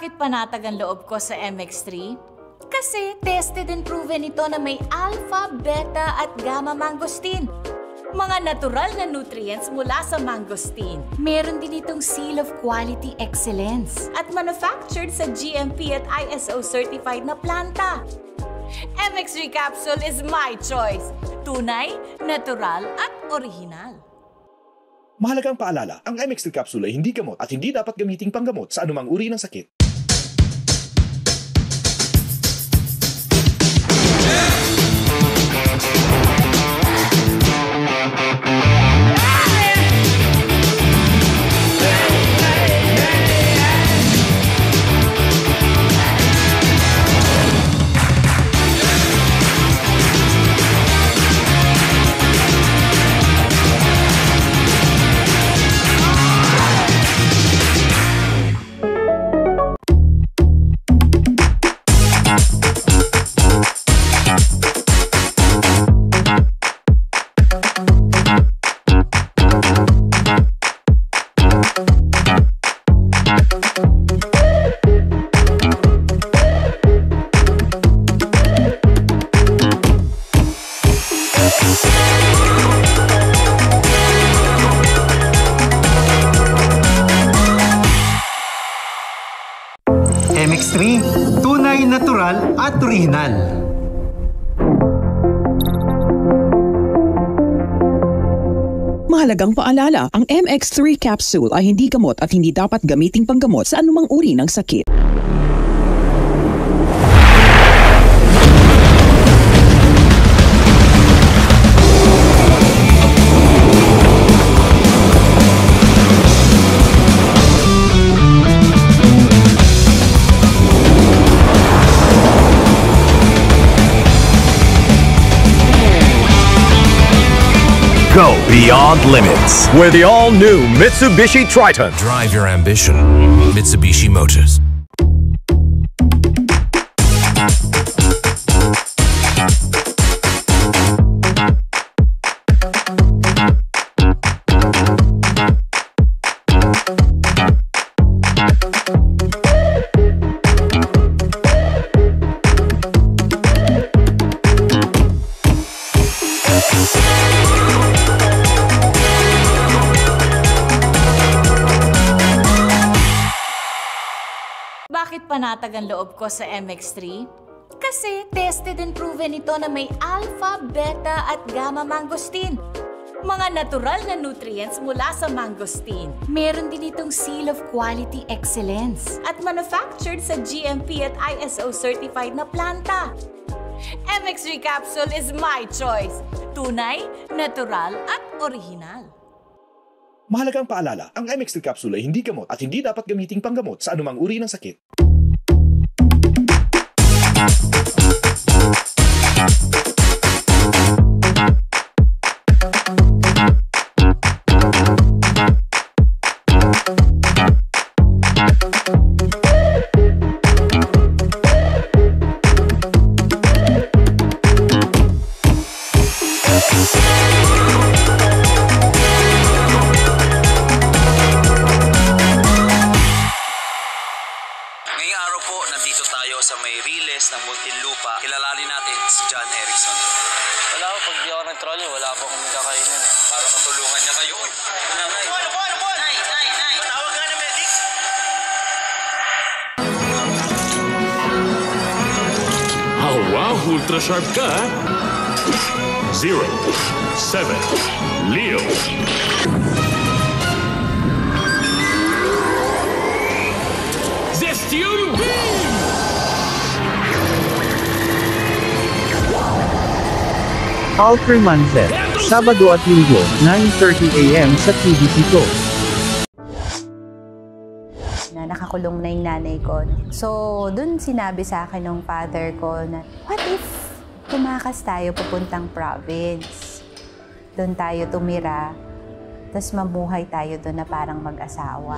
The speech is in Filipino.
Bakit panatag ang loob ko sa MX3? Kasi tested and proven ito na may alpha, beta at gamma mangosteen. Mga natural na nutrients mula sa mangosteen. Meron din itong seal of quality excellence at manufactured sa GMP at ISO certified na planta. MX3 capsule is my choice. Tunay, natural at original. Mahalagang paalala, ang MX3 capsule ay hindi gamot at hindi dapat gamiting panggamot sa anumang uri ng sakit. MX3, tunay, natural at original. Mahalagang paalala, ang MX3 capsule ay hindi gamot at hindi dapat gamiting panggamot sa anumang uri ng sakit. Go beyond limits with the all-new Mitsubishi Triton. Drive your ambition. Mitsubishi Motors. Bakit panatag ang loob ko sa MX3? Kasi tested and proven ito na may alpha, beta at gamma mangosteen. Mga natural na nutrients mula sa mangosteen. Meron din itong seal of quality excellence at manufactured sa GMP at ISO certified na planta. MX3 capsule is my choice. Tunay, natural at original. Mahalagang paalala, ang MX3 capsule ay hindi gamot at hindi dapat gamiting panggamot sa anumang uri ng sakit. Ngayong araw po, nandito tayo sa may Riles ng Muntinlupa. Kilalanin natin si John Erickson. Wala ko, pag di ako nag-trolley, wala po akong kakainin eh. Para matulungan niya kayo. Nay! Matawag nga na medic! Oh wow, ultra sharp ka ha? 0, 7, Leo. Zestium Beam! Alfred Manzet, Sabado at Linggo, 9:30 AM sa TVT Go. Nakakulong na yung nanay ko. So, dun sinabi sa akin ng father ko na, what if tumakas tayo papuntang province? Doon tayo tumira, tapos mamuhay tayo doon na parang mag-asawa.